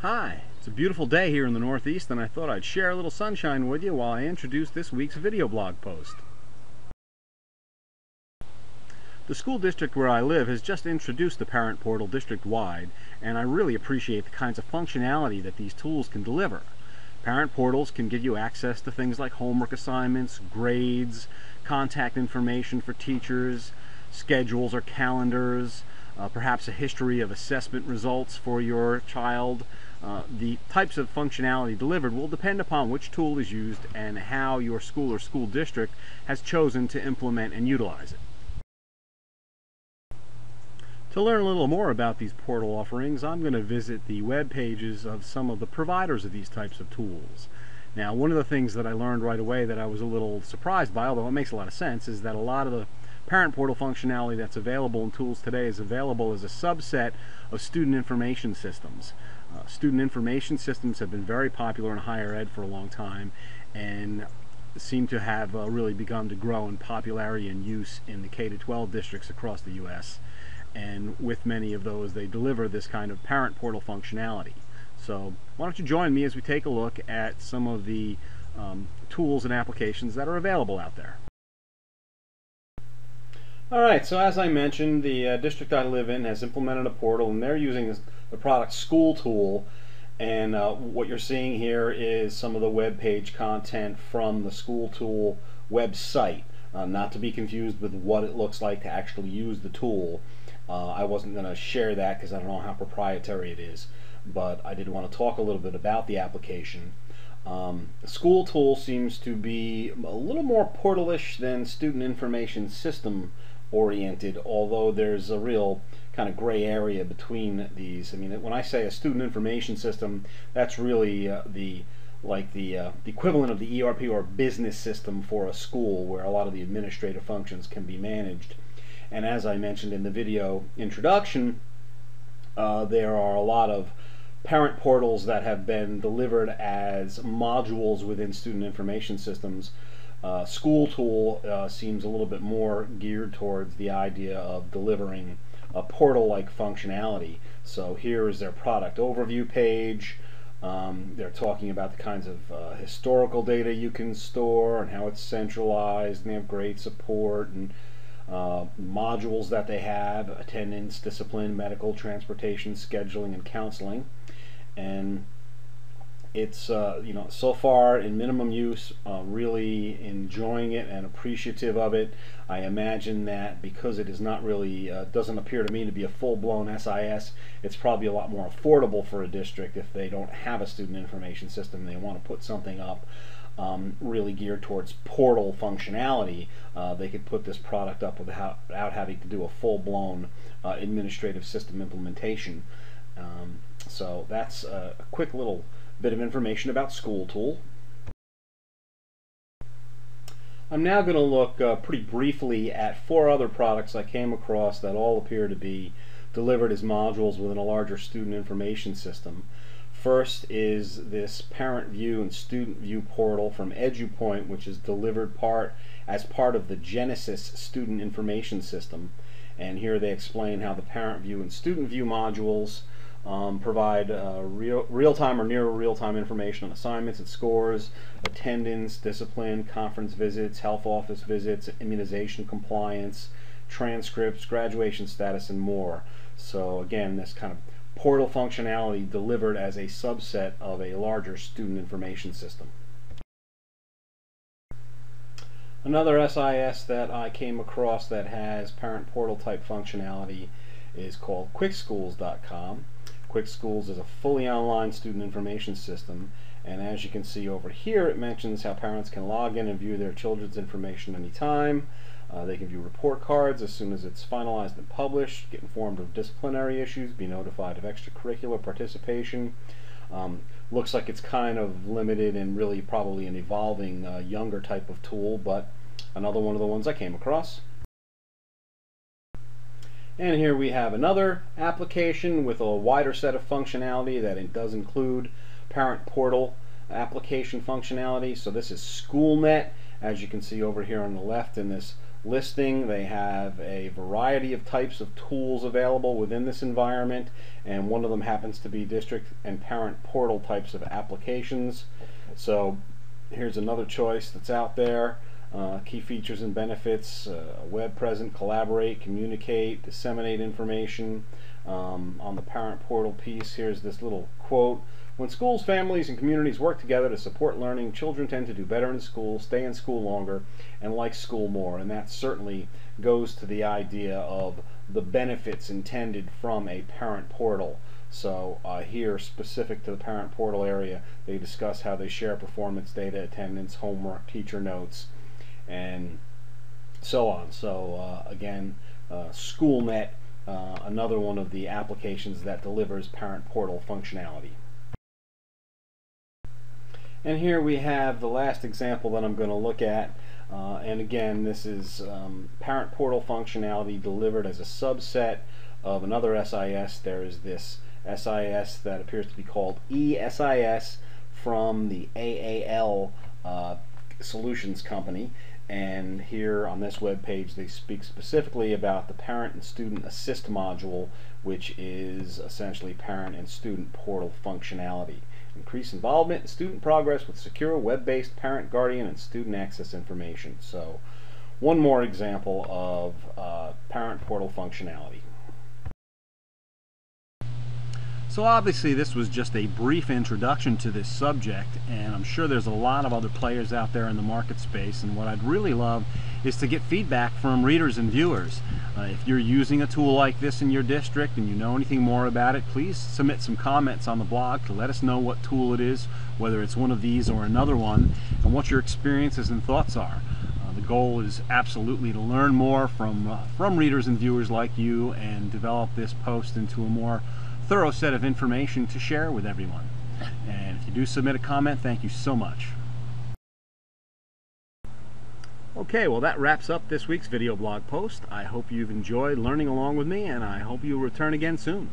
Hi, it's a beautiful day here in the Northeast, and I thought I'd share a little sunshine with you while I introduce this week's video blog post. The school district where I live has just introduced the Parent Portal district-wide, and I really appreciate the kinds of functionality that these tools can deliver. Parent portals can give you access to things like homework assignments, grades, contact information for teachers, schedules or calendars, perhaps a history of assessment results for your child. The types of functionality delivered will depend upon which tool is used and how your school or school district has chosen to implement and utilize it. To learn a little more about these portal offerings, I'm going to visit the web pages of some of the providers of these types of tools. Now, one of the things that I learned right away that I was a little surprised by, although it makes a lot of sense, is that a lot of the Parent Portal functionality that's available in tools today is available as a subset of student information systems. Student information systems have been very popular in higher ed for a long time and seem to have really begun to grow in popularity and use in the K-12 districts across the U.S. And with many of those, they deliver this kind of Parent Portal functionality. So why don't you join me as we take a look at some of the tools and applications that are available out there. Alright, so as I mentioned, the district I live in has implemented a portal, and they're using the product SchoolTool, and what you're seeing here is some of the web page content from the SchoolTool website, not to be confused with what it looks like to actually use the tool. I wasn't going to share that because I don't know how proprietary it is, but I did want to talk a little bit about the application. SchoolTool seems to be a little more portalish than student information system oriented, although there's a real kind of gray area between these. I mean, when I say a student information system, that's really the equivalent of the ERP or business system for a school, where a lot of the administrative functions can be managed. And as I mentioned in the video introduction, there are a lot of parent portals that have been delivered as modules within student information systems. SchoolTool seems a little bit more geared towards the idea of delivering a portal-like functionality. So here is their product overview page. They're talking about the kinds of historical data you can store and how it's centralized, and they have great support and modules that they have: attendance, discipline, medical, transportation, scheduling, and counseling. And it's so far in minimum use, really enjoying it and appreciative of it. I imagine that because it is not really doesn't appear to me to be a full-blown SIS, it's probably a lot more affordable for a district if they don't have a student information system. They want to put something up really geared towards portal functionality. They could put this product up without having to do a full-blown administrative system implementation. So that's a quick little bit of information about SchoolTool. I'm now going to look pretty briefly at 4 other products I came across that all appear to be delivered as modules within a larger student information system. First is this Parent View and Student View portal from EdgeYouPoint, which is delivered as part of the Genesis Student Information System. And here they explain how the Parent View and Student View modules provide real-time or near real-time information on assignments and scores, attendance, discipline, conference visits, health office visits, immunization compliance, transcripts, graduation status, and more. So again, this kind of portal functionality delivered as a subset of a larger student information system. Another SIS that I came across that has parent portal type functionality is called QuickSchools.com. QuickSchools is a fully online student information system, and as you can see over here, it mentions how parents can log in and view their children's information anytime. They can view report cards as soon as it's finalized and published, get informed of disciplinary issues, be notified of extracurricular participation. Looks like it's kind of limited and really probably an evolving younger type of tool, but another one of the ones I came across. And here we have another application with a wider set of functionality that it does include parent portal application functionality. So this is SchoolNet, as you can see over here on the left in this listing. They have a variety of types of tools available within this environment, and one of them happens to be district and parent portal types of applications. So here's another choice that's out there. Key features and benefits: web present, collaborate, communicate, disseminate information. On the parent portal piece, here's this little quote: "When schools, families, and communities work together to support learning, children tend to do better in school, stay in school longer, and like school more." And that certainly goes to the idea of the benefits intended from a parent portal. So here, specific to the parent portal area, they discuss how they share performance data, attendance, homework, teacher notes, and so on. So again, SchoolNet, another one of the applications that delivers parent portal functionality. And here we have the last example that I'm going to look at, and again, this is parent portal functionality delivered as a subset of another SIS. There is this SIS that appears to be called eSIS from the AAL Solutions Company, and here on this web page they speak specifically about the Parent and Student Assist module, which is essentially parent and student portal functionality. Increase involvement in student progress with secure web-based parent, guardian, and student access information. So one more example of parent portal functionality. So obviously this was just a brief introduction to this subject, and I'm sure there's a lot of other players out there in the market space, and what I'd really love is to get feedback from readers and viewers. If you're using a tool like this in your district and you know anything more about it, please submit some comments on the blog to let us know what tool it is, whether it's one of these or another one, and what your experiences and thoughts are. The goal is absolutely to learn more from readers and viewers like you and develop this post into a more thorough set of information to share with everyone. And if you do submit a comment, thank you so much. Okay, well that wraps up this week's video blog post. I hope you've enjoyed learning along with me, and I hope you'll return again soon.